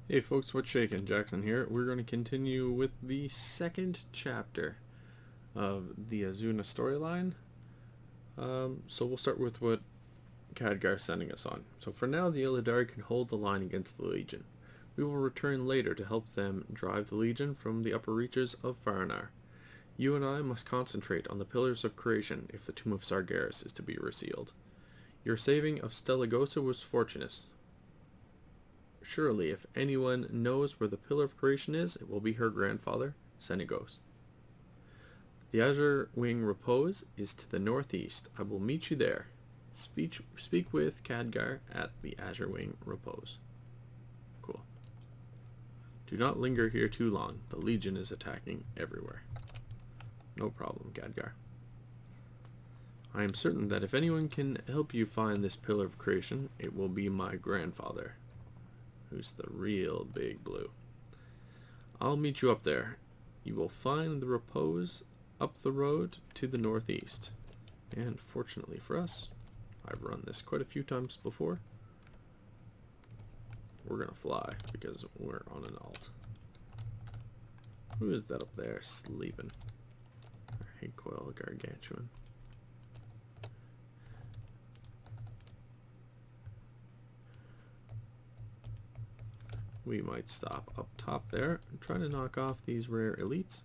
Hey folks, what's shaking? Jackson here. We're going to continue with the second chapter of the Azsuna storyline. So we'll start with what Khadgar's sending us on. So for now, the Illidari can hold the line against the Legion. We will return later to help them drive the Legion from the upper reaches of Faranar. You and I must concentrate on the Pillars of Creation if the Tomb of Sargeras is to be resealed. Your saving of Steligosa was fortunate. Surely, if anyone knows where the Pillar of Creation is, it will be her grandfather, Senegos. The Azurewing Repose is to the northeast. I will meet you there. Speak with Khadgar at the Azurewing Repose. Cool. Do not linger here too long. The Legion is attacking everywhere. No problem, Khadgar. I am certain that if anyone can help you find this Pillar of Creation, it will be my grandfather, who's the real big blue. I'll meet you up there. You will find the Repose up the road to the northeast. And fortunately for us, I've run this quite a few times before. We're gonna fly because we're on an alt. Who is that up there sleeping? Hey, Coil Gargantuan. We might stop up top there and try to knock off these rare elites.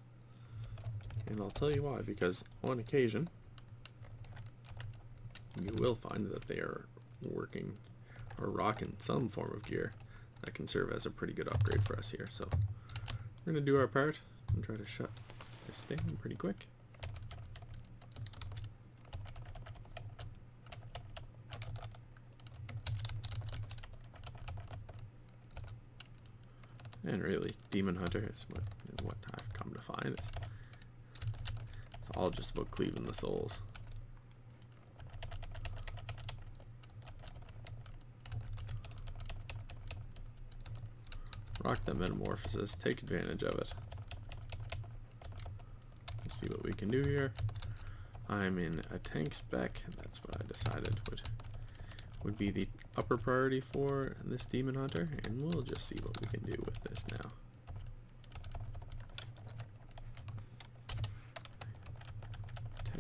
And I'll tell you why, because on occasion, you will find that they are working or rocking some form of gear that can serve as a pretty good upgrade for us here. So we're going to do our part and try to shut this thing pretty quick. And really, Demon Hunter is what I've come to find. It's all just about cleaving the souls. Rock the Metamorphosis, take advantage of it. Let's see what we can do here. I'm in a tank spec, that's what I decided would be the upper priority for this Demon Hunter, and we'll just see what we can do with this now.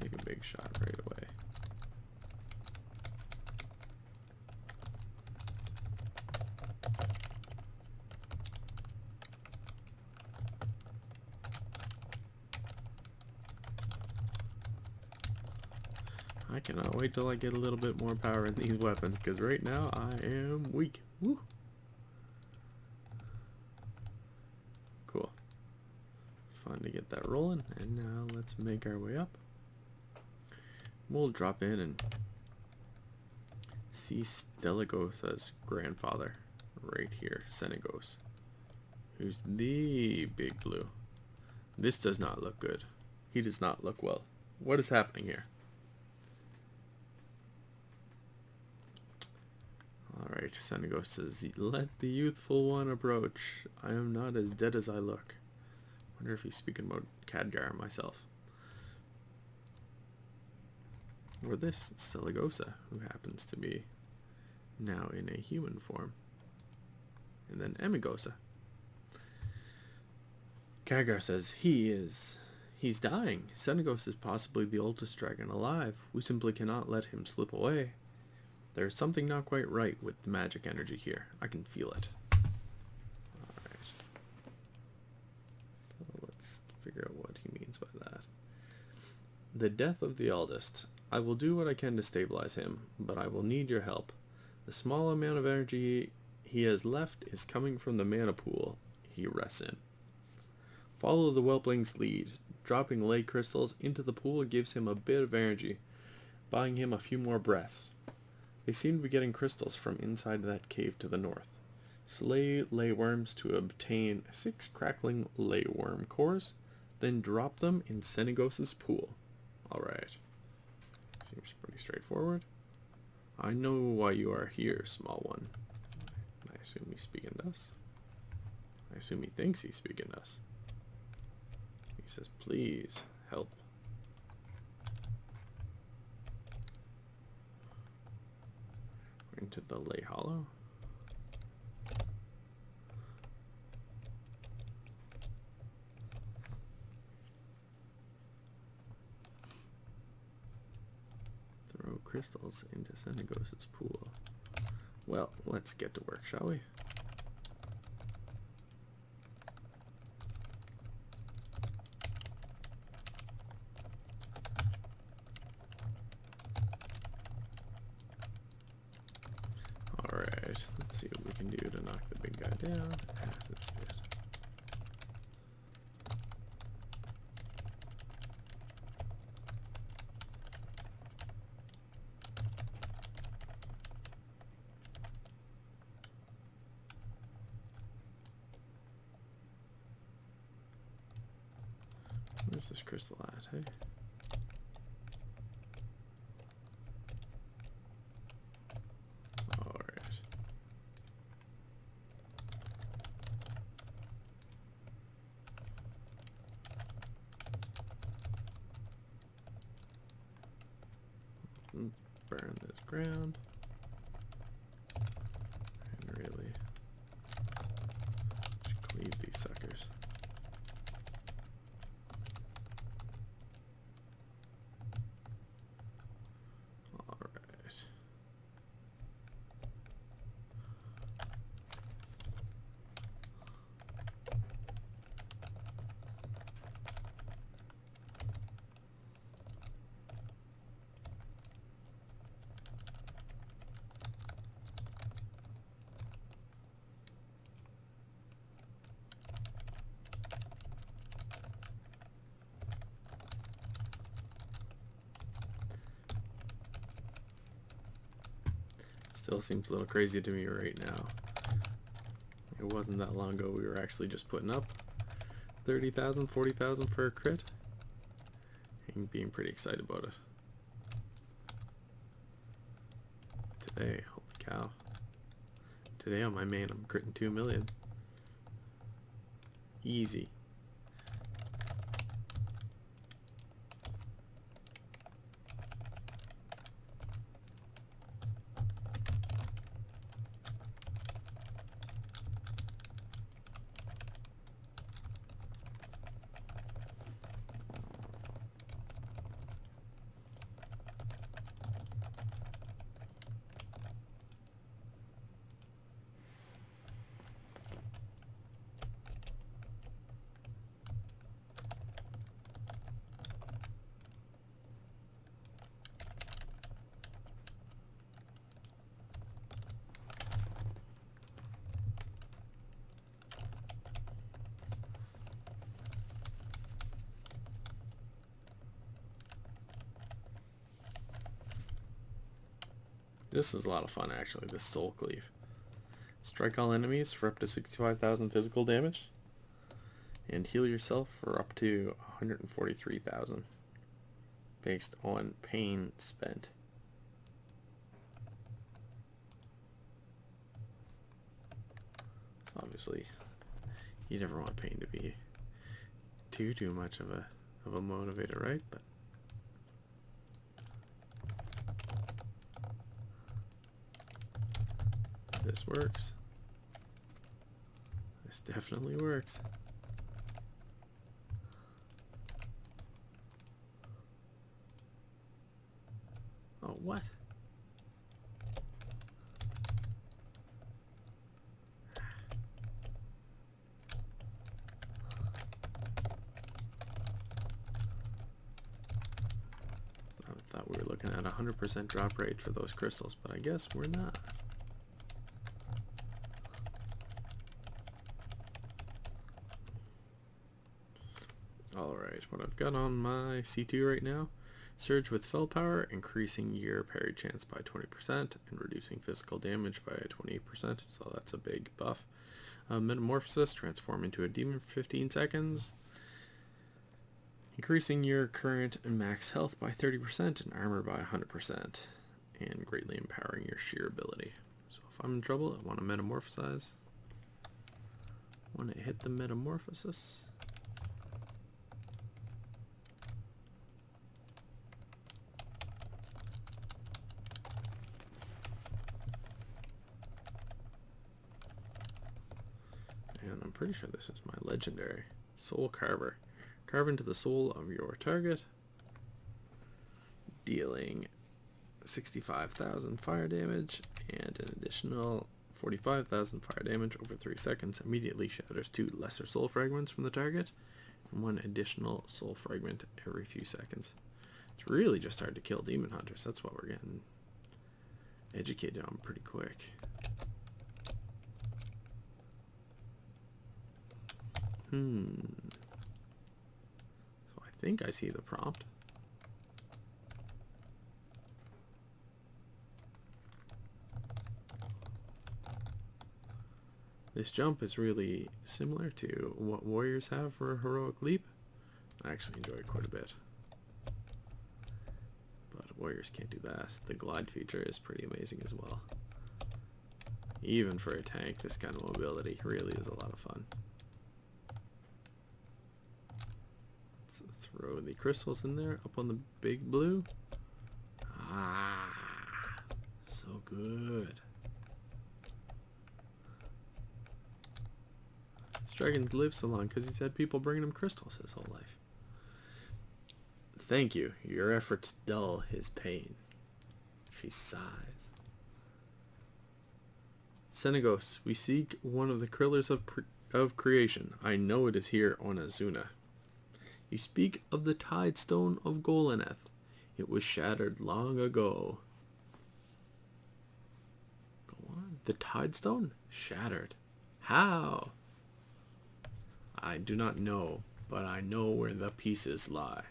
Take a big shot right away. I cannot wait till I get a little bit more power in these weapons, because right now I am weak. Woo! Cool. Fun to get that rolling, and now let's make our way up. We'll drop in and see Steligosa's grandfather right here, Senegos, who's the big blue. This does not look good. He does not look well. What is happening here? Alright, Senegos says, let the youthful one approach. I am not as dead as I look. Wonder if he's speaking about Khadgar myself. Or this Steligosa, who happens to be now in a human form. And then Emigosa. Khadgar says, he's dying. Senegos is possibly the oldest dragon alive. We simply cannot let him slip away. There's something not quite right with the magic energy here. I can feel it. Alright. So let's figure out what he means by that. The death of the eldest. I will do what I can to stabilize him, but I will need your help. The small amount of energy he has left is coming from the mana pool he rests in. Follow the whelpling's lead. Dropping ley crystals into the pool gives him a bit of energy, buying him a few more breaths. They seem to be getting crystals from inside that cave to the north. Slay leyworms to obtain 6 crackling leyworm cores, then drop them in Senegos's pool. Alright. Seems pretty straightforward. I know why you are here, small one. I assume he's speaking to us. I assume he thinks he's speaking to us. He says, please, help. Into the Ley Hollow. crystals into Senegos's pool. Well, let's get to work, shall we? Alright, let's see what we can do to knock the big guy down. Acid spit. Where's this crystal at, hey? Alright. Burn this ground. And really cleave these suckers. Still seems a little crazy to me right now. It wasn't that long ago we were actually just putting up 30,000, 40,000 for a crit and being pretty excited about it. Today, holy cow. Today on my main I'm critting 2 million. Easy. This is a lot of fun actually, this soul cleave. Strike all enemies for up to 65,000 physical damage. And heal yourself for up to 143,000. Based on pain spent. Obviously, you never want pain to be too much of a motivator, right? But this works. This definitely works. Oh, what? I thought we were looking at 100% drop rate for those crystals, but I guess we're not. Alright, what I've got on my C2 right now, surge with fell power, increasing your parry chance by 20% and reducing physical damage by 28%, so that's a big buff. Metamorphosis, transform into a demon for 15 seconds, increasing your current and max health by 30% and armor by 100%, and greatly empowering your sheer ability. So if I'm in trouble, I want to metamorphosize. Want to hit the metamorphosis. And I'm pretty sure this is my legendary Soul Carver. Carve into the soul of your target, dealing 65,000 fire damage, and an additional 45,000 fire damage over 3 seconds immediately shatters 2 lesser soul fragments from the target, and 1 additional soul fragment every few seconds. It's really just hard to kill demon hunters. That's what we're getting educated on pretty quick. So I think I see the prompt. This jump is really similar to what warriors have for a heroic leap. I actually enjoy it quite a bit. But warriors can't do that. The glide feature is pretty amazing as well. Even for a tank, this kind of mobility really is a lot of fun. Let's throw the crystals in there, up on the big blue. Ah, so good. This dragon lived so long because he's had people bringing him crystals his whole life. Thank you. Your efforts dull his pain. She sighs. Senegos, we seek one of the Krillers of creation. I know it is here on Azsuna. You speak of the Tide Stone of Golaneth. It was shattered long ago. Go on. The Tide Stone? Shattered. How? I do not know, but I know where the pieces lie.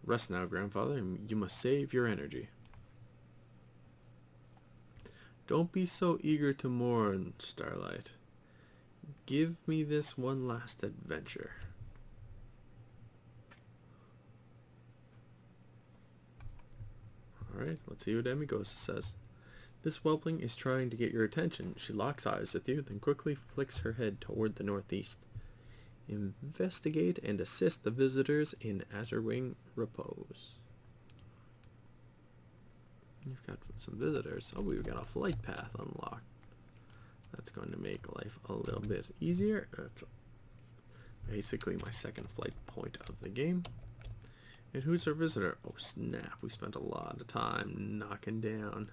Rest now, grandfather, and you must save your energy. Don't be so eager to mourn, Starlight. Give me this one last adventure. Alright, let's see what Emigosa says. This whelpling is trying to get your attention. She locks eyes with you, then quickly flicks her head toward the northeast. Investigate and assist the visitors in Azurewing Repose. You've got some visitors. Oh, we've got a flight path unlocked. That's going to make life a little bit easier. Basically my second flight point of the game. And who's our visitor? Oh snap, we spent a lot of time knocking down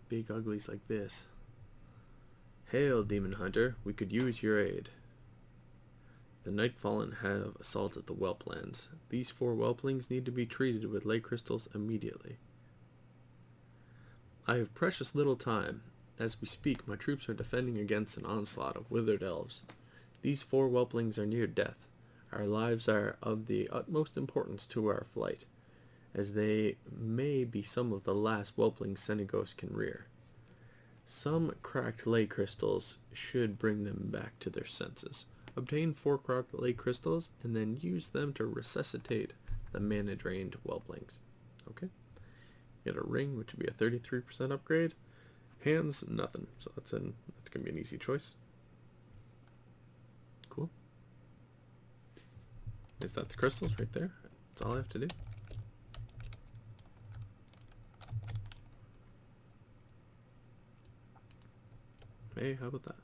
big uglies like this. Hail, Demon Hunter, we could use your aid. The Nightfallen have assaulted the Whelplands. These 4 whelplings need to be treated with ley crystals immediately. I have precious little time. As we speak, my troops are defending against an onslaught of withered elves. These 4 whelplings are near death. Our lives are of the utmost importance to our flight, as they may be some of the last whelplings Senegos can rear. Some cracked ley crystals should bring them back to their senses. Obtain 4 cracked ley crystals, and then use them to resuscitate the mana-drained whelplings. Okay. Get a ring, which would be a 33% upgrade. Hands, nothing. So that's going to be an easy choice. Cool. Is that the crystals right there? That's all I have to do. Hey, how about that?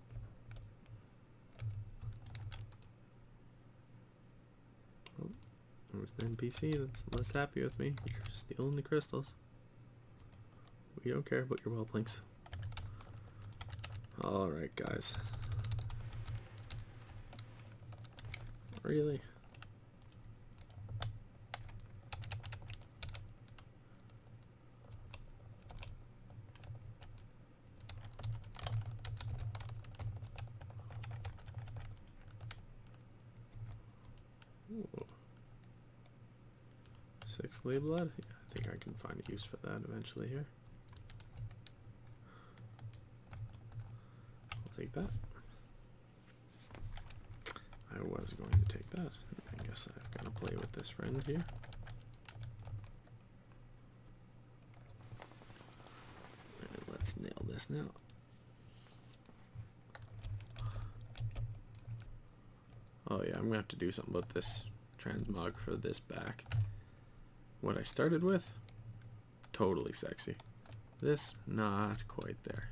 Oh, there's an NPC that's less happy with me. You're stealing the crystals. We don't care about your whelplings. Alright, guys. Really? Ooh. 6 ley blood? Yeah, I think I can find a use for that eventually here. I'll take that. I was going to take that. I guess I've got to play with this friend here. And let's nail this now. Oh yeah, I'm going to have to do something about this transmog for this back. What I started with, totally sexy. This, not quite there.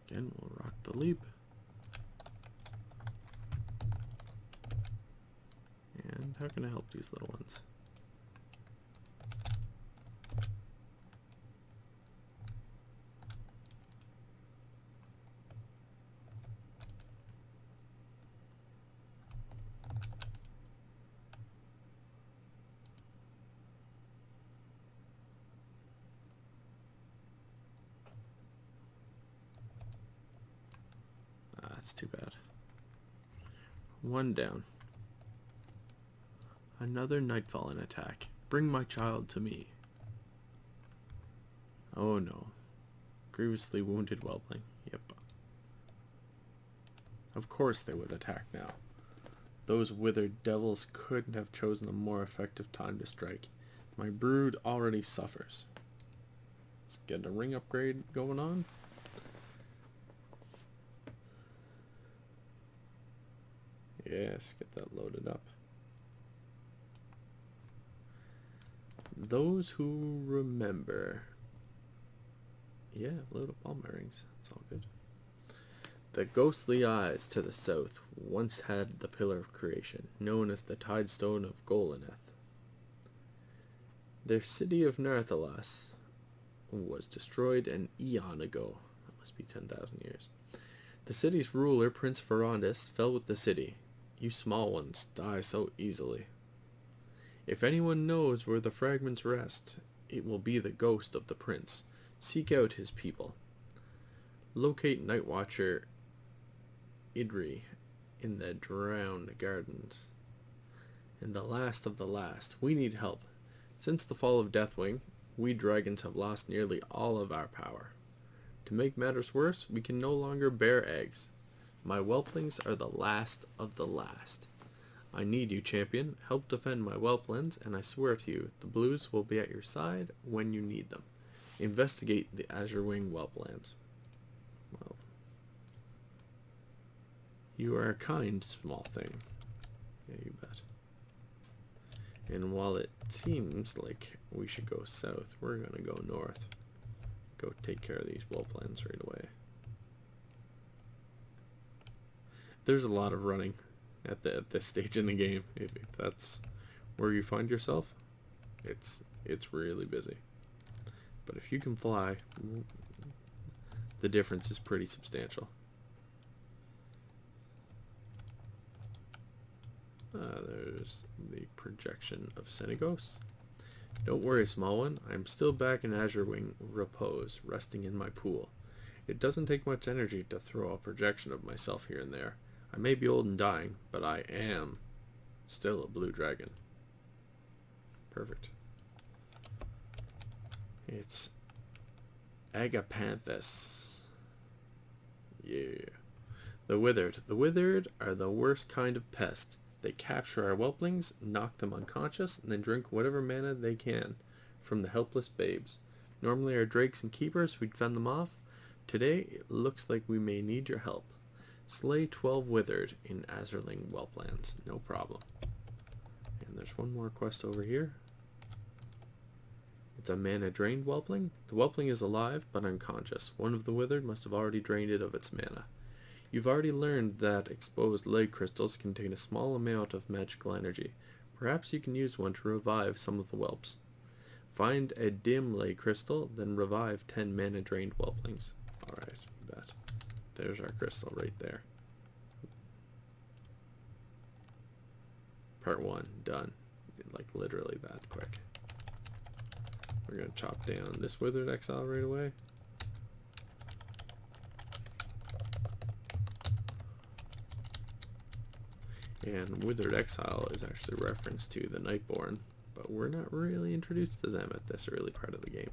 Again, we'll rock the leap. How can I help these little ones? That's too bad. One down. Another Nightfallen attack. Bring my child to me. Oh no. Grievously wounded whelpling. Yep. Of course they would attack now. Those withered devils couldn't have chosen a more effective time to strike. My brood already suffers. Let's get a ring upgrade going on. Yes, get that loaded up. Those who remember. Yeah, load up all my rings. That's all good. The ghostly eyes to the south once had the Pillar of Creation, known as the Tidestone of Golaneth. Their city of Narthalas was destroyed an eon ago. That must be 10,000 years. The city's ruler, Prince Ferondis, fell with the city. You small ones die so easily. If anyone knows where the fragments rest, it will be the ghost of the prince. Seek out his people. Locate Nightwatcher Idri in the Drowned Gardens. And the last of the last. We need help. Since the fall of Deathwing, we dragons have lost nearly all of our power. To make matters worse, we can no longer bear eggs. My whelplings are the last of the last. I need you, champion. Help defend my whelplings, and I swear to you, the blues will be at your side when you need them. Investigate the Azurewing whelplands. Well, you are a kind small thing. Yeah, you bet. And while it seems like we should go south, we're going to go north. Go take care of these whelplands right away. There's a lot of running at this stage in the game. If that's where you find yourself, it's really busy. But if you can fly, the difference is pretty substantial. There's the projection of Senegos. Don't worry, small one. I'm still back in Azurewing Repose, resting in my pool. It doesn't take much energy to throw a projection of myself here and there. I may be old and dying, but I am still a blue dragon. Perfect. It's Agapanthus. Yeah. The withered. The withered are the worst kind of pest. They capture our whelplings, knock them unconscious, and then drink whatever mana they can from the helpless babes. Normally our drakes and keepers, we'd fend them off. Today, it looks like we may need your help. Slay 12 withered in Azurewing whelplands. No problem. And there's one more quest over here. It's a mana drained whelpling. The whelpling is alive, but unconscious. One of the withered must have already drained it of its mana. You've already learned that exposed ley crystals contain a small amount of magical energy. Perhaps you can use one to revive some of the whelps. Find a dim ley crystal, then revive 10 mana drained whelplings. Alright, you bet. There's our crystal right there. Part 1, done. Like literally that quick. We're going to chop down this withered exile right away. And Withered Exile is actually a reference to the Nightborn, but we're not really introduced to them at this early part of the game.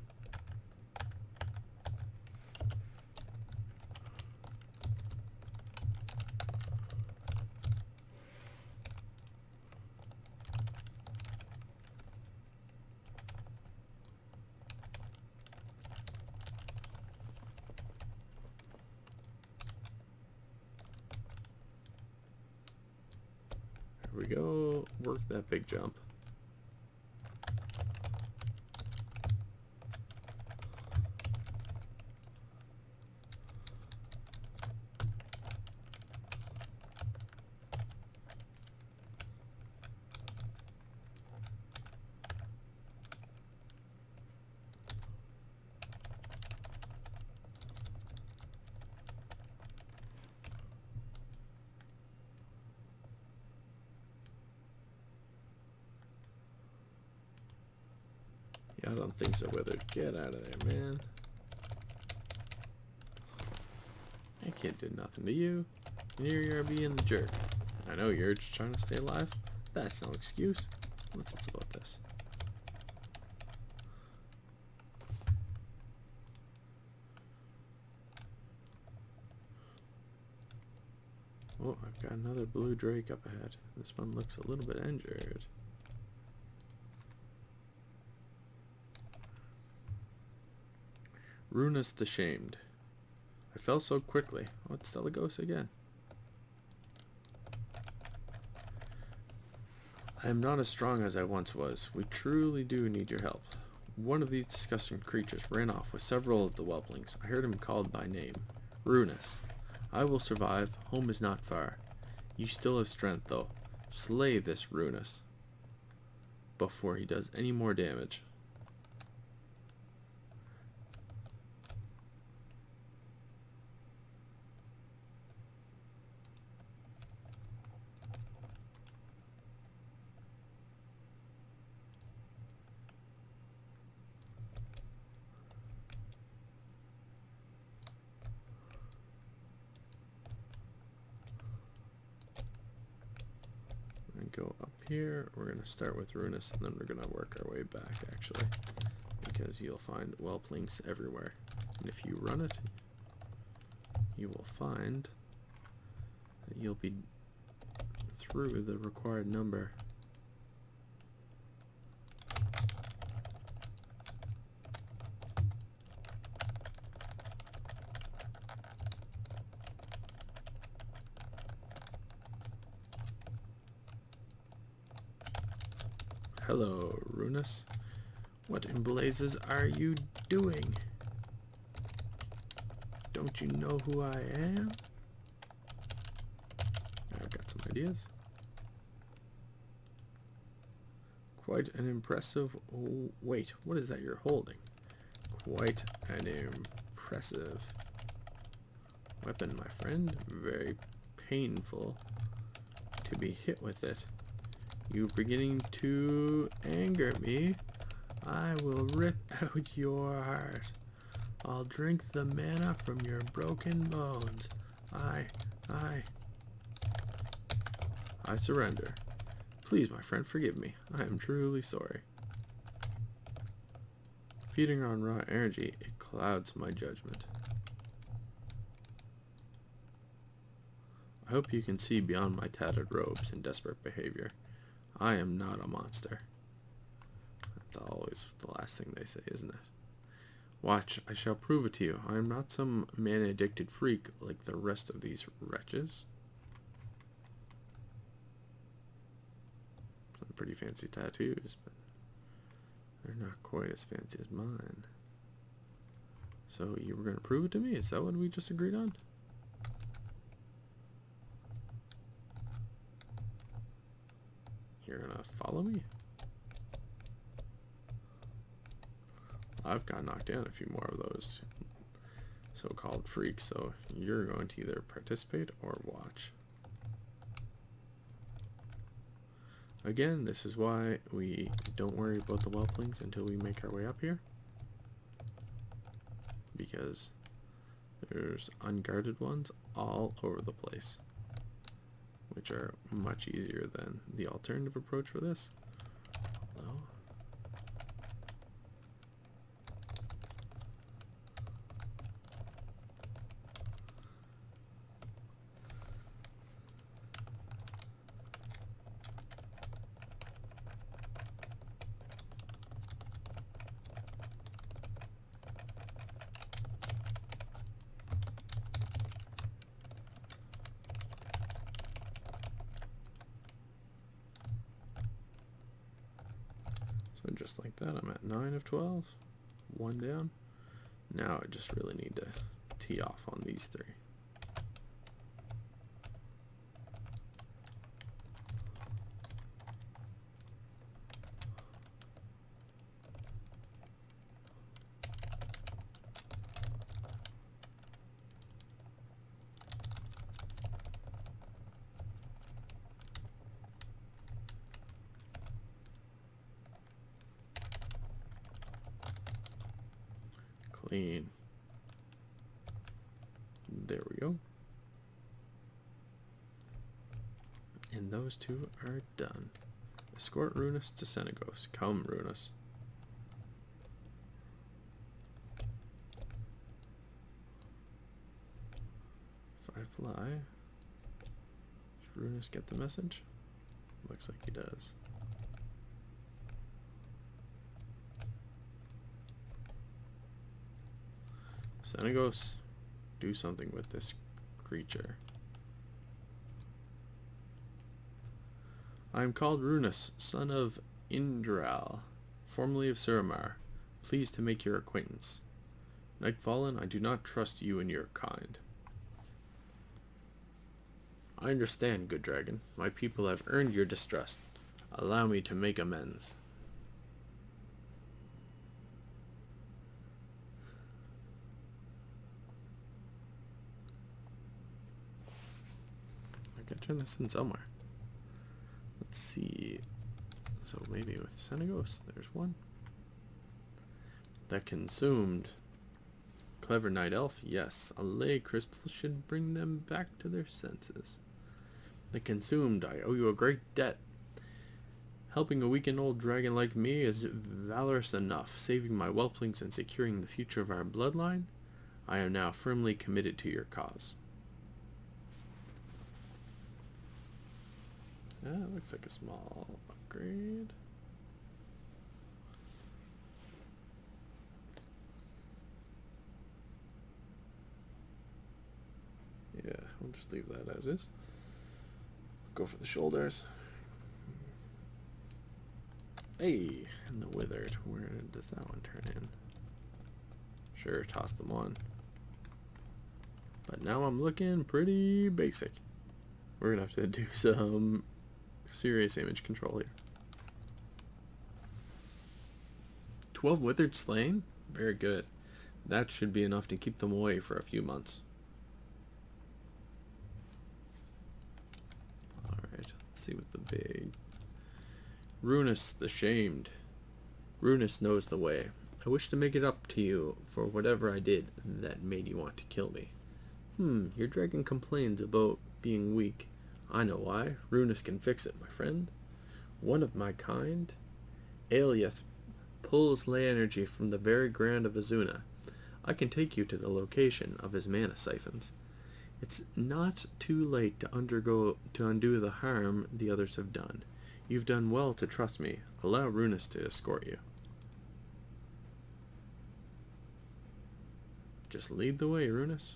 Here we go, work that big jump. don't think so, Wither. Get out of there, man. That kid did nothing to you. And here you're being the jerk. I know you're just trying to stay alive. That's no excuse. What's about this? Oh, I've got another blue drake up ahead. This one looks a little bit injured. Runus the Shamed. I fell so quickly. Oh, it's Stelegos again. I am not as strong as I once was. We truly do need your help. One of these disgusting creatures ran off with several of the whelplings. I heard him called by name. Runus. I will survive. Home is not far. You still have strength, though. Slay this Runus before he does any more damage. Go up here. We're going to start with Runus, and then we're going to work our way back, actually, because you'll find whelplings everywhere. And if you run it, you will find that you'll be through the required number. Hello, Runus. What in blazes are you doing? Don't you know who I am? I've got some ideas. Quite an impressive... Oh, wait, what is that you're holding? Quite an impressive weapon, my friend. Very painful to be hit with it. You're beginning to anger me. I will rip out your heart. I'll drink the mana from your broken bones. I surrender. Please, my friend, forgive me. I am truly sorry. Feeding on raw energy, it clouds my judgment. I hope you can see beyond my tattered robes and desperate behavior. I am not a monster. That's always the last thing they say, isn't it? Watch, I shall prove it to you. I am not some mana-addicted freak like the rest of these wretches. Some pretty fancy tattoos, but they're not quite as fancy as mine. So you were going to prove it to me? Is that what we just agreed on? You're gonna follow me? I've got knocked down a few more of those so-called freaks, so you're going to either participate or watch. Again, this is why we don't worry about the whelplings until we make our way up here, because there's unguarded ones all over the place, which are much easier than the alternative approach for this. Hello? So just like that, I'm at 9 of 12. One down. Now I just really need to tee off on these three. Clean. There we go. And those two are done. Escort Runus to Senegos. Come, Runus. If I fly, does Runus get the message? Looks like he does. Senegos, do something with this creature. I am called Runus, son of Indral, formerly of Suramar. Pleased to make your acquaintance. Nightfallen, I do not trust you and your kind. I understand, good dragon. My people have earned your distrust. Allow me to make amends. I can turn this in somewhere. Let's see. So maybe with Senegos, there's one. That consumed. Clever night elf, yes. A lay crystal should bring them back to their senses. The consumed, I owe you a great debt. Helping a weakened old dragon like me is valorous enough. Saving my whelplings and securing the future of our bloodline, I am now firmly committed to your cause. That looks like a small upgrade. Yeah, we'll just leave that as is. Go for the shoulders. Hey, and the withered. Where does that one turn in? Sure, toss them on. But now I'm looking pretty basic. We're gonna have to do some serious image control here. 12 withered slain? Very good. That should be enough to keep them away for a few months. Alright, let's see what the big... Runus the Shamed. Runus knows the way. I wish to make it up to you for whatever I did that made you want to kill me. Your dragon complains about being weak. I know why. Runus can fix it, my friend. One of my kind. Aelyth pulls ley energy from the very ground of Azsuna. I can take you to the location of his mana siphons. It's not too late to undo the harm the others have done. You've done well to trust me. Allow Runus to escort you. Just lead the way, Runus.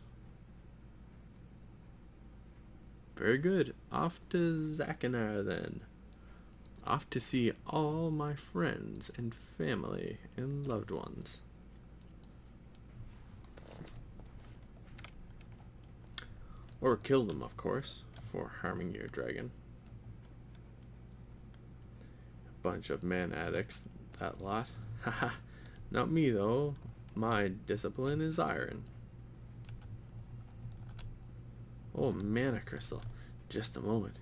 Very good. Off to Zakinar then. Off to see all my friends and family and loved ones. Or kill them, of course, for harming your dragon. Bunch of man addicts, that lot. Haha, not me though. My discipline is iron. Oh, mana crystal. Just a moment.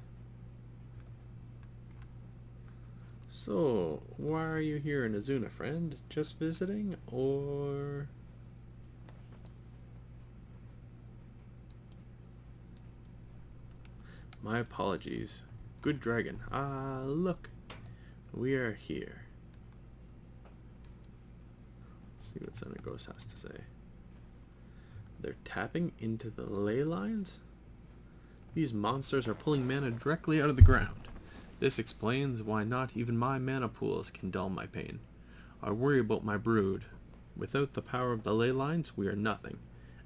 So, why are you here in Azsuna, friend? Just visiting, or... My apologies. Good dragon. Ah, look. We are here. Let's see what Senegos has to say. They're tapping into the ley lines? These monsters are pulling mana directly out of the ground. This explains why not even my mana pools can dull my pain. I worry about my brood. Without the power of the ley lines, we are nothing.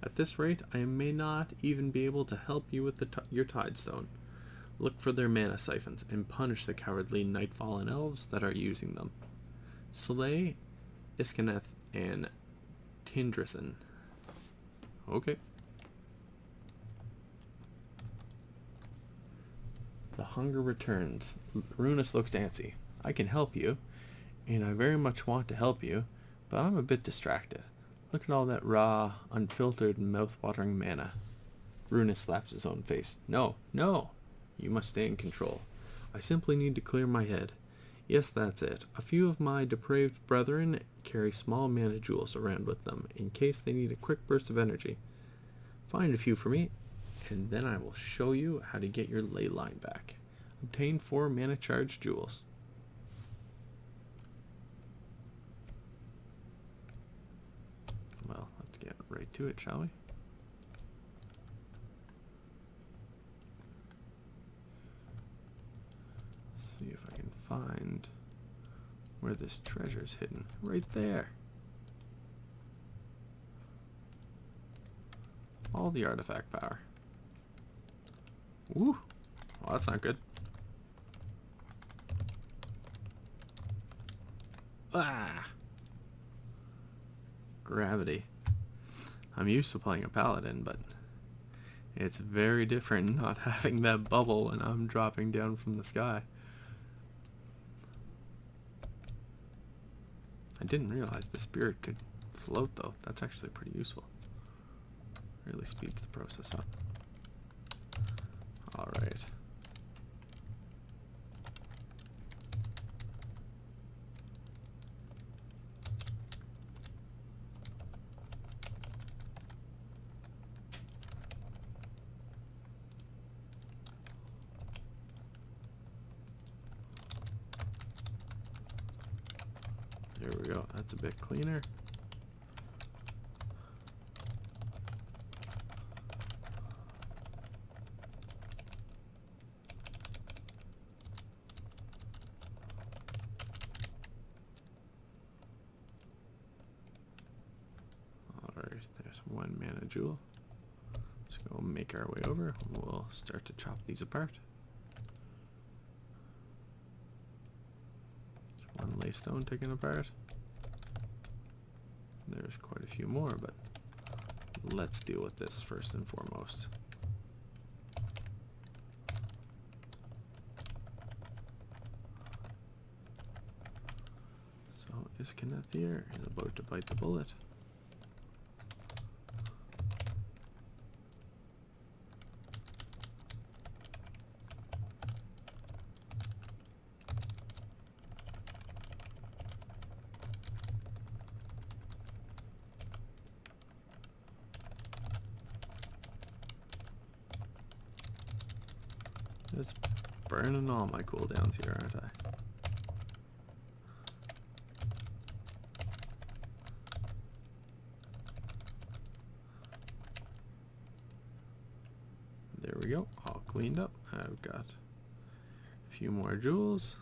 At this rate, I may not even be able to help you with your Tidestone. Look for their mana siphons and punish the cowardly Nightfallen elves that are using them. Slay Iskaneth and Tindrison. Okay. The hunger returns. Runus looks antsy. I can help you, and I very much want to help you, but I'm a bit distracted. Look at all that raw, unfiltered, mouth-watering mana. Runus slaps his own face. No, no! You must stay in control. I simply need to clear my head. Yes, that's it. A few of my depraved brethren carry small mana jewels around with them in case they need a quick burst of energy. Find a few for me, and then I will show you how to get your ley line back. Obtain 4 mana charge jewels. Well, let's get right to it, shall we? See if I can find where this treasure's hidden. Right there. All the artifact power. Ooh. Well, that's not good. Ah! Gravity. I'm used to playing a paladin, but it's very different not having that bubble and I'm dropping down from the sky. I didn't realize the spirit could float though. That's actually pretty useful. Really speeds the process up. Alright. There we go. That's a bit cleaner. Alright, there's 1 mana jewel. Let's go make our way over. We'll start to chop these apart. One ley stone taken apart. There's quite a few more, but let's deal with this first and foremost. So Iskanethir is about to bite the bullet. Just burning all my cooldowns here, aren't I? There we go, all cleaned up. I've got a few more jewels.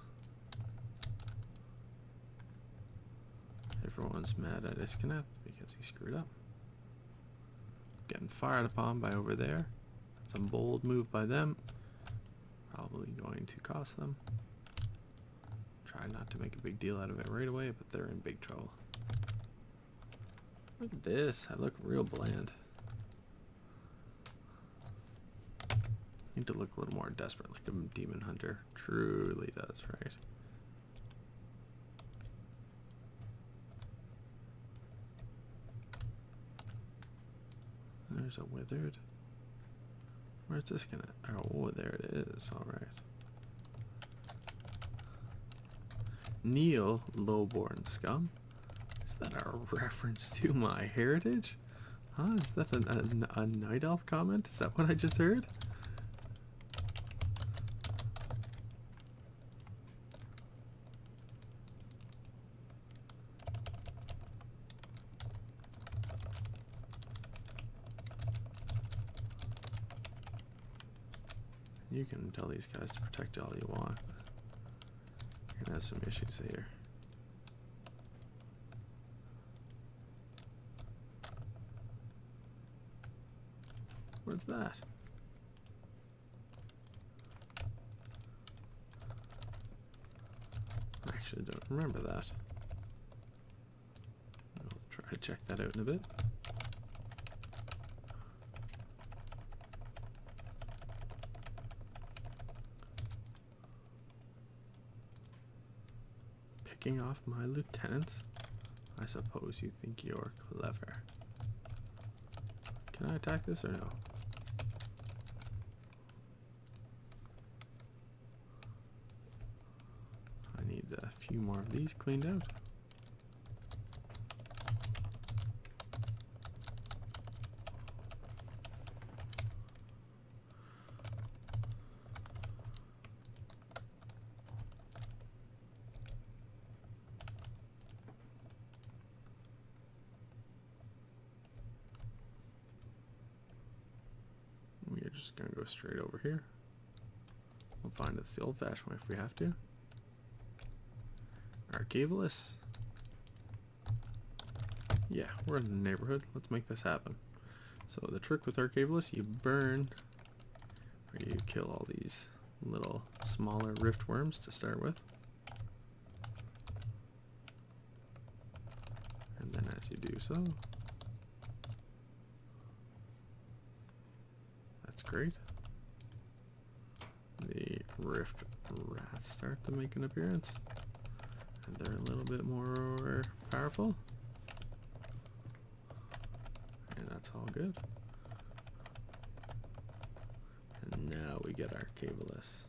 Everyone's mad at Iskaneth because he screwed up. Getting fired upon by over there. Some bold move by them. Probably going to cost them. Try not to make a big deal out of it right away, but they're in big trouble. Look at this. I look real bland. Need to look a little more desperate, like a demon hunter truly does, right? There's a withered. Where's this gonna? Oh, there it is. All right. Neil, lowborn scum. Is that a reference to my heritage? Huh? Is that a night elf comment? Is that what I just heard? You can tell these guys to protect all you want, but you're gonna have some issues here. What's that? I actually don't remember that. I'll try to check that out in a bit. Picking off my lieutenants? I suppose you think you're clever. Can I attack this or no? I need to few more of these cleaned out. We're just going to go straight over here. We'll find it's the old-fashioned way if we have to. Archivalus. Yeah, we're in the neighborhood. Let's make this happen. So the trick with Archivalus, you burn, or you kill all these little smaller rift worms to start with. And then as you do so, that's great. The rift rats start to make an appearance. And they're a little bit more powerful. And that's all good. And now we get Archivalus.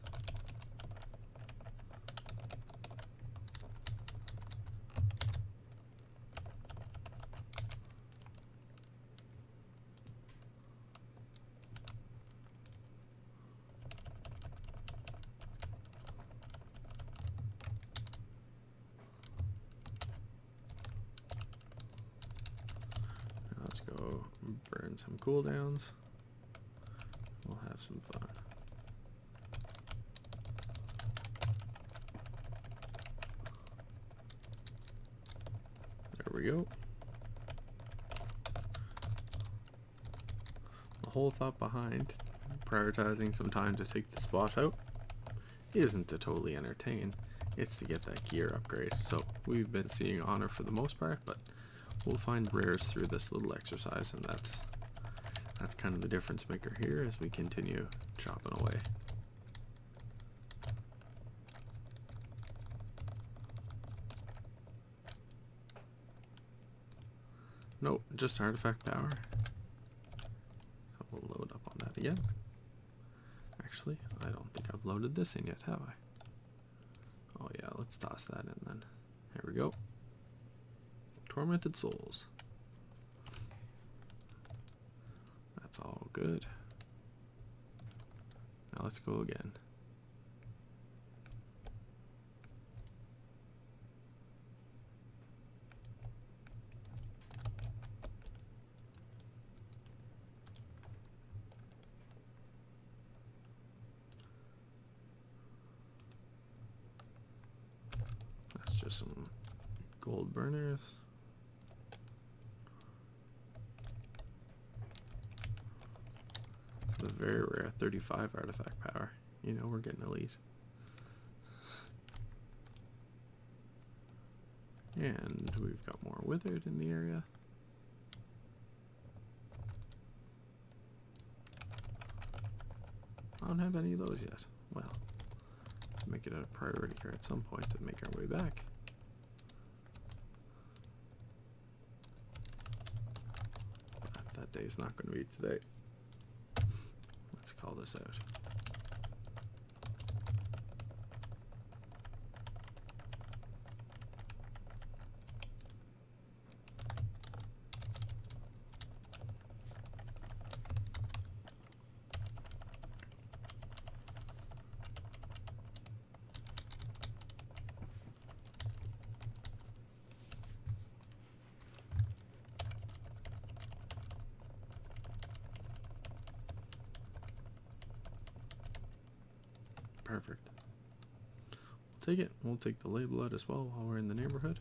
Let's go burn some cooldowns. We'll have some fun. There we go. The whole thought behind prioritizing some time to take this boss out isn't to totally entertain, it's to get that gear upgrade. So we've been seeing honor for the most part, but we'll find rares through this little exercise, and that's kind of the difference maker here as we continue chopping away. Nope, just artifact power. So we'll load up on that again. Actually, I don't think I've loaded this in yet, have I? Oh yeah, let's toss that in then. There we go. Tormented souls. That's all good. Now let's go again. That's just some gold burners. The very rare 35 artifact power. You know, we're getting elite. And we've got more withered in the area. I don't have any of those yet. Well, make it a priority here at some point to make our way back. But that day's not going to be today. Let's call this out. Perfect. We'll take it. We'll take the label out as well while we're in the neighborhood.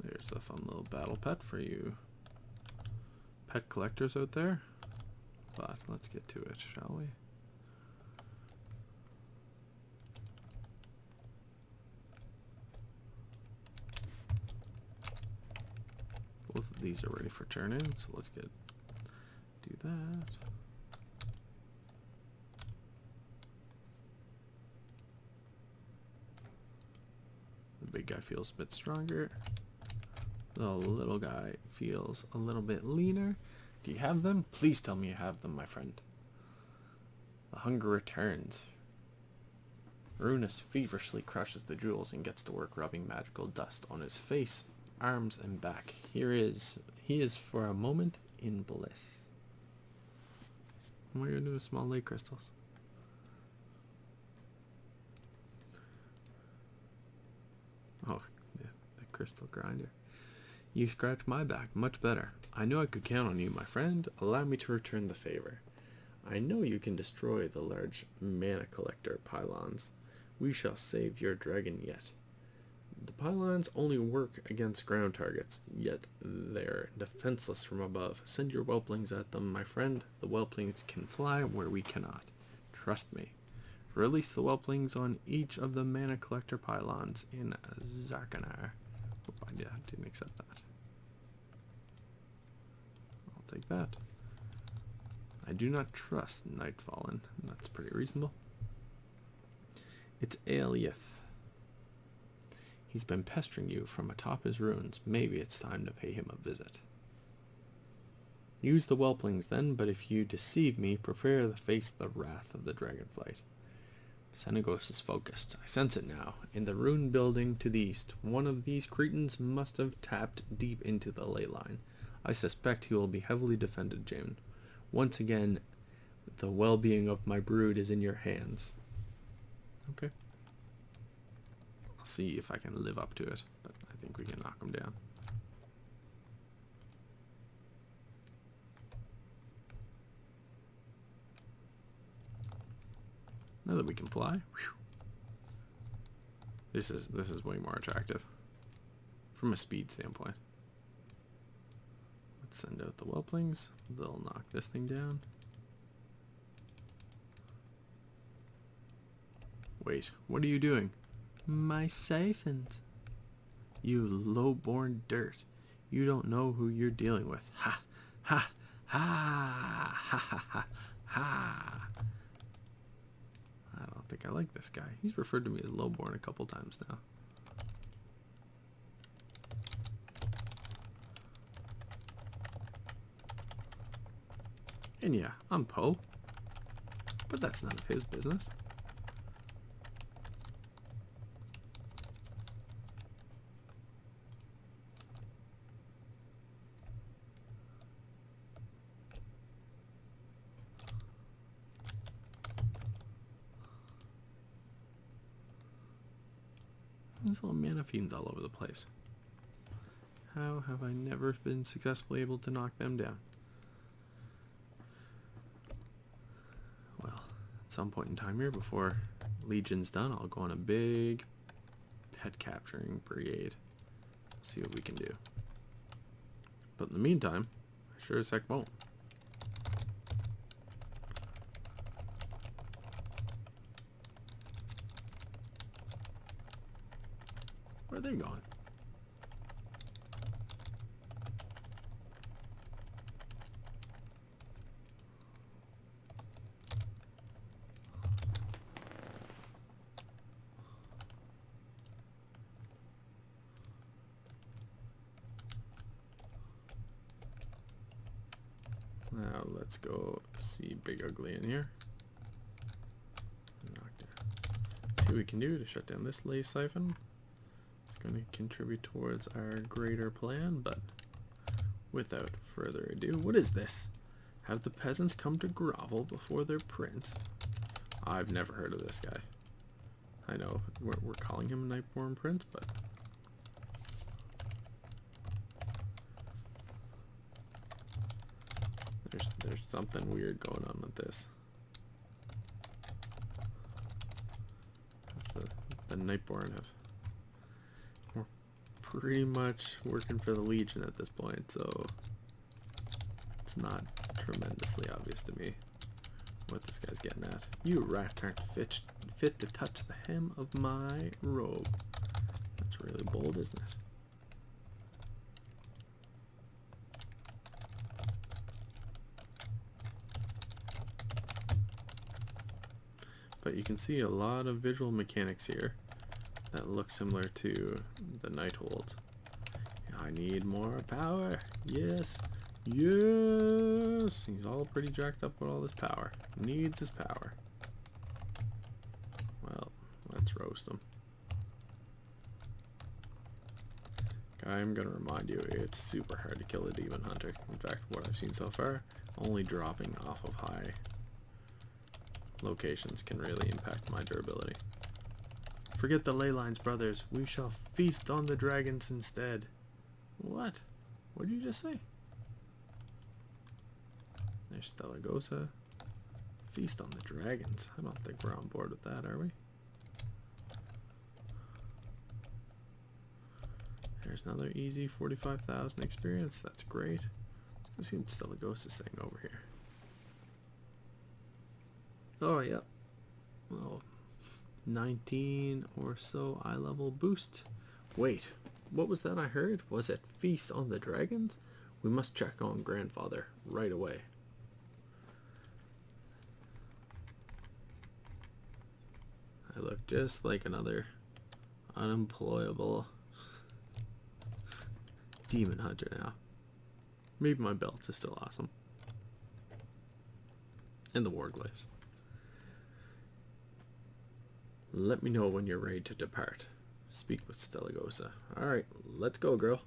There's a fun little battle pet for you pet collectors out there. But let's get to it, shall we? Both of these are ready for turn in, so let's do that. The big guy feels a bit stronger. The little guy feels a little bit leaner. Do you have them? Please tell me you have them, my friend. The hunger returns. Runus feverishly crushes the jewels and gets to work rubbing magical dust on his face, arms, and back. He is for a moment in bliss. What are you gonna do with small lake crystals? Oh, the crystal grinder. You scratched my back much better. I knew I could count on you, my friend. Allow me to return the favor. I know you can destroy the large mana collector pylons. We shall save your dragon yet. The pylons only work against ground targets, yet they're defenseless from above. Send your whelplings at them, my friend. The whelplings can fly where we cannot. Trust me. Release the whelplings on each of the mana collector pylons in Zarkanar. Oh, I didn't accept that. I'll take that. I do not trust Nightfallen. That's pretty reasonable. It's Aeliath. He's been pestering you from atop his ruins. Maybe it's time to pay him a visit. Use the whelplings then, but if you deceive me, prepare to face the wrath of the dragonflight. Senegos is focused. I sense it now. In the rune building to the east, one of these cretins must have tapped deep into the ley line. I suspect he will be heavily defended, Jamin. Once again, the well-being of my brood is in your hands. Okay. I'll see if I can live up to it, but I think we can knock him down. Now that we can fly, whew, this is way more attractive from a speed standpoint. Let's send out the whelplings. They'll knock this thing down. Wait, what are you doing? My siphons. You low-born dirt. You don't know who you're dealing with. Ha! Ha! Ha! Ha! Ha! Ha! Ha! I don't think I like this guy. He's referred to me as lowborn a couple times now. And yeah, I'm Poe. But that's none of his business. There's little mana fiends all over the place. How have I never been successfully able to knock them down? Well, at some point in time here, before Legion's done, I'll go on a big pet capturing brigade. See what we can do. But in the meantime, I sure as heck won't. Where are they going? Now let's go see Big Ugly in here. See what we can do to shut down this lay siphon. Going to contribute towards our greater plan, but without further ado, what is this? Have the peasants come to grovel before their prince? I've never heard of this guy. I know we're calling him a Nightborn Prince, but there's something weird going on with this. The Nightborn have pretty much working for the Legion at this point, so it's not tremendously obvious to me what this guy's getting at. You rats aren't fit to touch the hem of my robe. That's really bold, isn't it? But you can see a lot of visual mechanics here that look similar to the Nighthold. I need more power. Yes. Yes. He's all pretty jacked up with all this power. Needs his power. Well, Let's roast them. I'm gonna remind you, it's super hard to kill a demon hunter. In fact, what I've seen so far, only dropping off of high locations can really impact my durability. Forget the ley lines, brothers. We shall feast on the dragons instead. What? What did you just say? There's Stelagosa. Feast on the dragons. I don't think we're on board with that, are we? There's another easy 45,000 experience. That's great. Let's go see what Stelagosa is saying over here. Oh, yeah. Well, 19 or so eye level boost. Wait, what was that I heard? Was it Feast on the Dragons? We must check on Grandfather right away. I look just like another unemployable demon hunter now. Maybe my belt is still awesome. And the warglyphs. Let me know when you're ready to depart. Speak with Stelagosa. Alright, let's go, girl.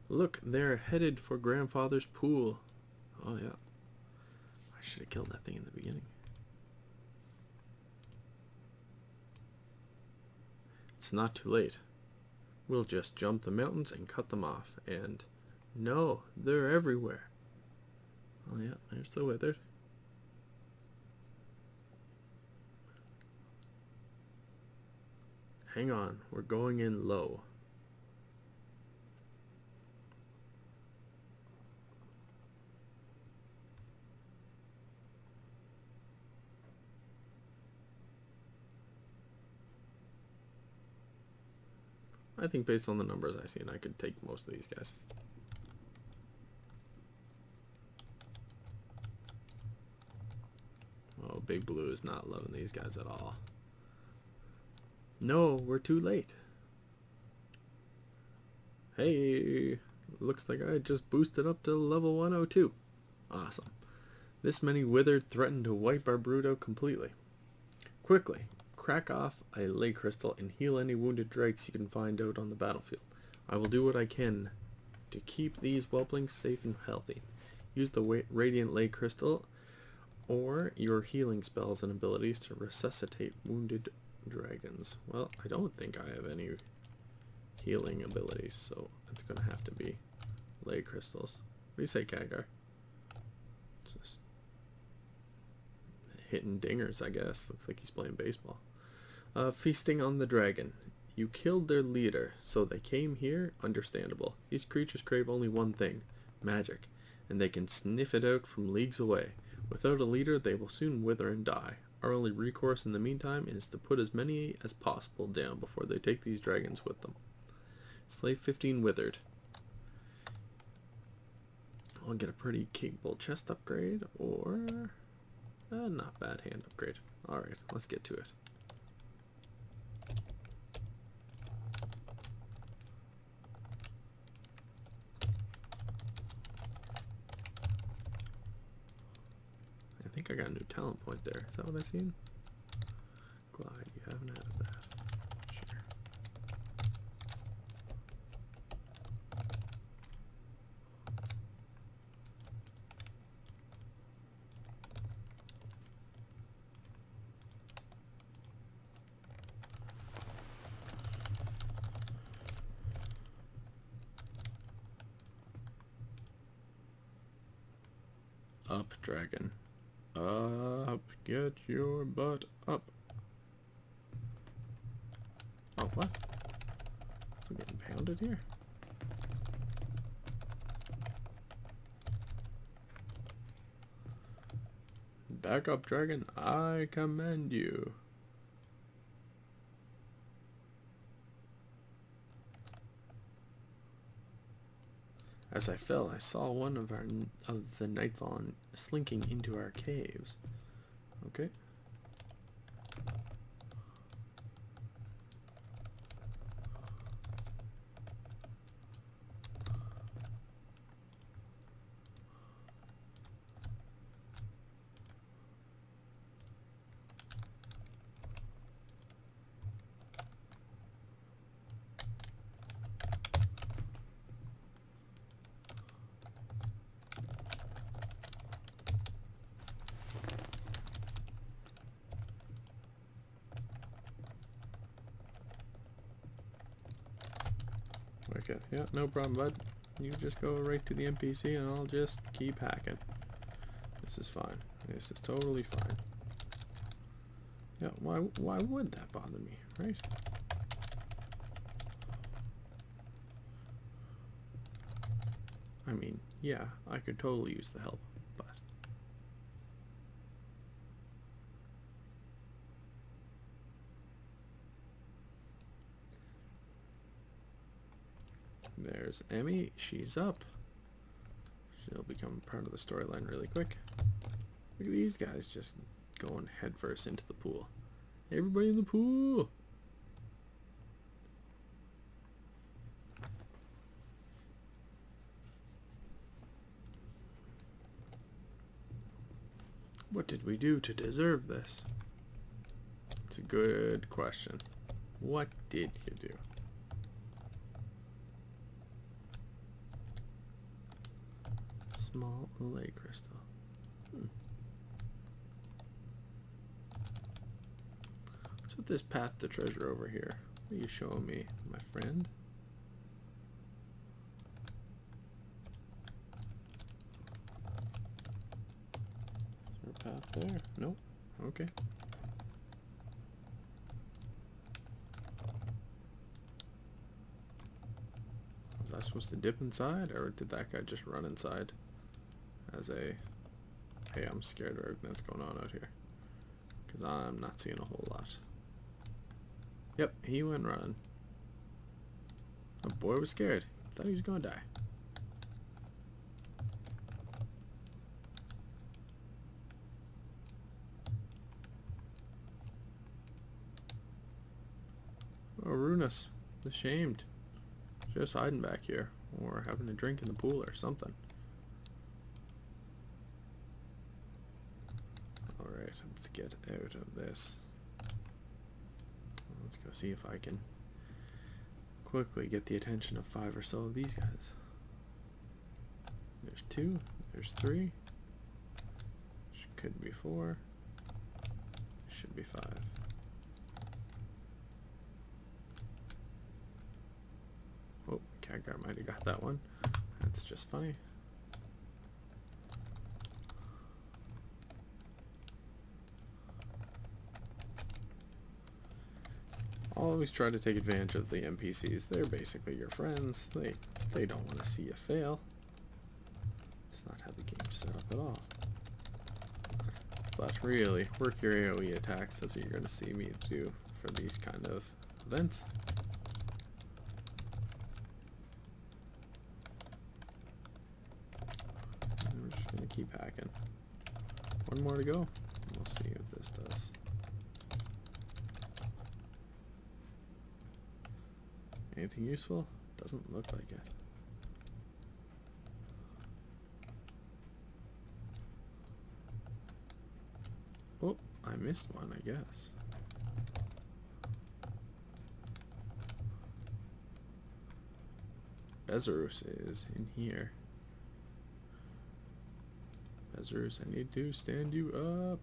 Look, they're headed for Grandfather's pool. Oh, yeah. I should have killed that thing in the beginning. It's not too late. We'll just jump the mountains and cut them off. And no, they're everywhere. Oh yeah, there's the withered. Hang on, we're going in low. I think based on the numbers I've seen, I could take most of these guys. Oh, Big Blue is not loving these guys at all. No, we're too late. Hey, looks like I just boosted up to level 102. Awesome. This many withered threaten to wipe our brood out completely. Quickly, crack off a ley crystal and heal any wounded drakes you can find out on the battlefield. I will do what I can to keep these whelplings safe and healthy. Use the radiant ley crystal or your healing spells and abilities to resuscitate wounded dragons. Well, I don't think I have any healing abilities, so it's going to have to be ley crystals. What do you say, Khadgar? Just hitting dingers, I guess. Looks like he's playing baseball. Feasting on the dragon. You killed their leader, so they came here? Understandable. These creatures crave only one thing, magic, and they can sniff it out from leagues away. Without a leader, they will soon wither and die. Our only recourse in the meantime is to put as many as possible down before they take these dragons with them. Slay 15 withered. I'll get a pretty capable chest upgrade, or not bad hand upgrade. Alright, let's get to it. I think I got a new talent point there. Is that what I seen? Glide, you haven't added that. Sure. Up, dragon. Up, get your butt up. Oh, what? Is it getting pounded here? Back up, dragon. I command you. As I fell, I saw one of the Nightfallen slinking into our caves. Okay. it. Yeah, no problem, bud. You just go right to the NPC and I'll just keep hacking. This is fine. This is totally fine. Yeah, why would that bother me, right? I mean, yeah, I could totally use the help, but... There's Emmy. She's up. She'll become part of the storyline really quick. Look at these guys just going headfirst into the pool. Everybody in the pool! What did we do to deserve this? It's a good question. What did you do? Small lake crystal. What's with this path to treasure over here? What are you showing me, my friend? Is there a path there? Nope. Okay. Was I supposed to dip inside, or did that guy just run inside? As a, hey, I'm scared of everything that's going on out here, because I'm not seeing a whole lot. Yep, he went running. Oh, boy was scared. Thought he was gonna die. Oh, Runus, ashamed. Just hiding back here, or having a drink in the pool or something. Let's get out of this. Let's go see if I can quickly get the attention of 5 or so of these guys. There's 2, there's 3, could be 4, should be 5. Oh, Khadgar might have got that one. That's just funny. Always try to take advantage of the NPCs. They're basically your friends. They don't want to see you fail. It's not how the game's set up at all. But really, work your AoE attacks. That's what you're going to see me do for these kind of events. And we're just going to keep hacking. One more to go. We'll see what this does. Anything useful? Doesn't look like it. Oh, I missed one, I guess. Bezarus is in here. Bezarus, I need to stand you up.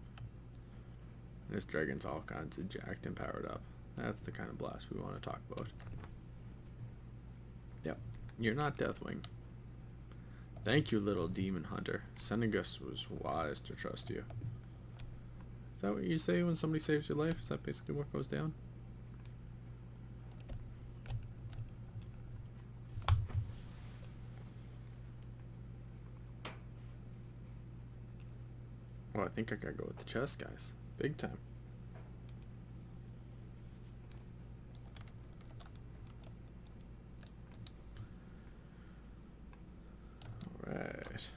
This dragon's all kinds of jacked and powered up. That's the kind of blast we want to talk about. Yep, you're not Deathwing. Thank you, little demon hunter. Senegus was wise to trust you. Is that what you say when somebody saves your life? Is that basically what goes down? Oh, I think I gotta go with the chest, guys. Big time. Alright.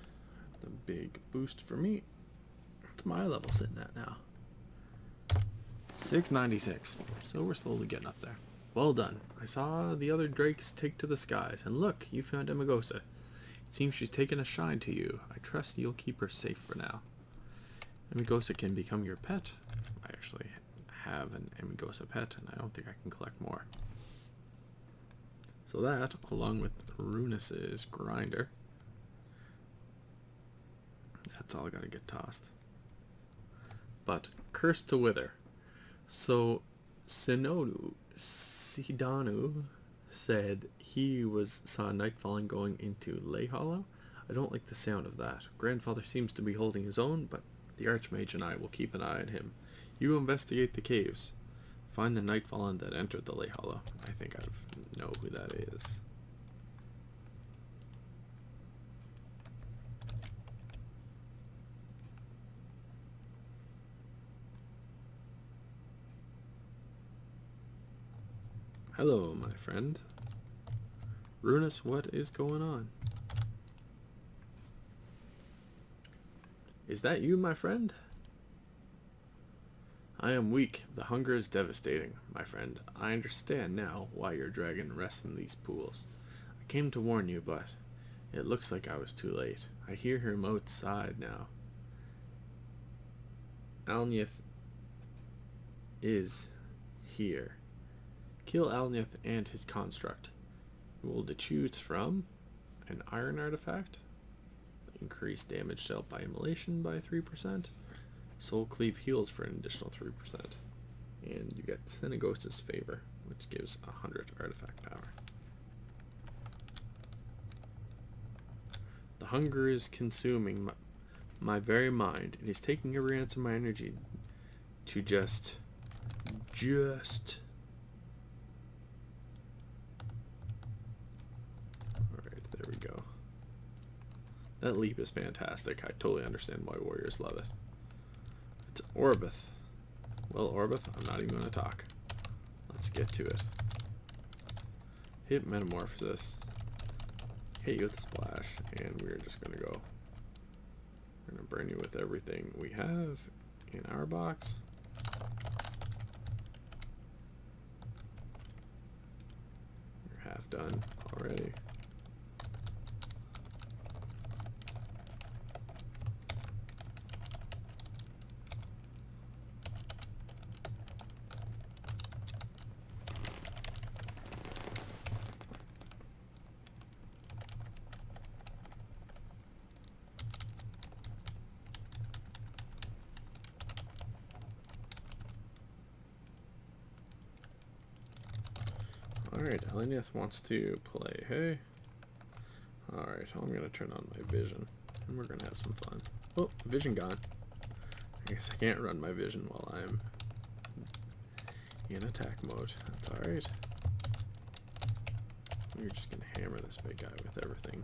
The big boost for me. What's my level sitting at now? 696. So we're slowly getting up there. Well done. I saw the other drakes take to the skies. And look, you found Emigosa. It seems she's taken a shine to you. I trust you'll keep her safe for now. Emigosa can become your pet. I actually have an Emigosa pet, and I don't think I can collect more. So that, along with Runus's grinder, that's all gotta get tossed. But cursed to wither. So Sidanu said he saw night falling going into Lay Hollow. I don't like the sound of that. Grandfather seems to be holding his own, but the Archmage and I will keep an eye on him. You investigate the caves. Find the Nightfallen that entered the Lay Hollow. I think I know who that is. Hello, my friend. Runus, what is going on? Is that you, my friend? I am weak. The hunger is devastating, my friend. I understand now why your dragon rests in these pools. I came to warn you, but it looks like I was too late. I hear him outside now. Alnith is here. Kill Alnith and his construct. You will choose from an iron artifact, increase damage dealt by immolation by 3%, Soul Cleave heals for an additional 3%, and you get Senegos's Favor, which gives 100 artifact power. The hunger is consuming my very mind. It is taking every ounce of my energy to just Alright, there we go. That leap is fantastic. I totally understand why warriors love it. It's Orbith. Well, Orbith, I'm not even going to talk. Let's get to it. Hit Metamorphosis. Hit you with Splash, and we're just going to go. We're going to burn you with everything we have in our box. You're half done already. Alright, Alnith wants to play, hey? Alright, I'm going to turn on my vision, and we're going to have some fun. Oh, vision gone. I guess I can't run my vision while I'm in attack mode. That's alright. We're just going to hammer this big guy with everything.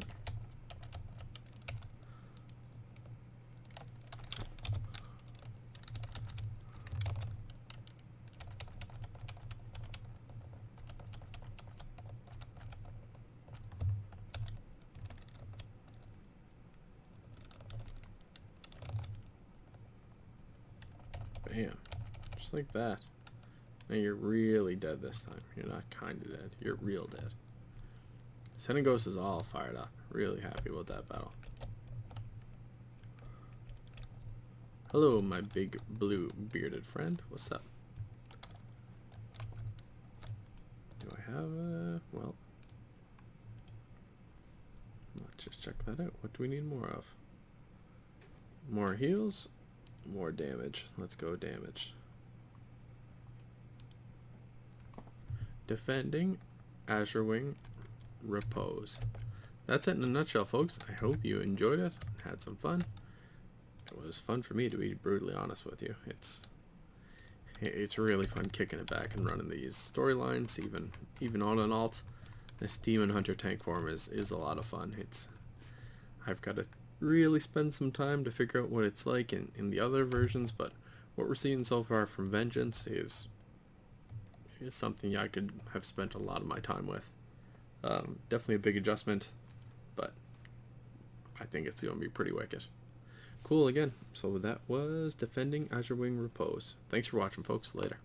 Bam. Just like that. Now you're really dead this time. You're not kinda dead. You're real dead. Senegos is all fired up. Really happy about that battle. Hello, my big blue bearded friend. What's up? Do I have a... well... let's just check that out. What do we need more of? More heals? More damage. Let's go damage. Defending Azurewing Repose. That's it in a nutshell, folks. I hope you enjoyed it, had some fun. It was fun for me, to be brutally honest with you. It's really fun kicking it back and running these storylines, even on an alt. This Demon Hunter tank form is a lot of fun. I've got to really spend some time to figure out what it's like in the other versions, but what we're seeing so far from Vengeance is something I could have spent a lot of my time with. Definitely a big adjustment, but I think it's going to be pretty wicked. Cool again. So that was Defending Azurewing Repose. Thanks for watching, folks. Later.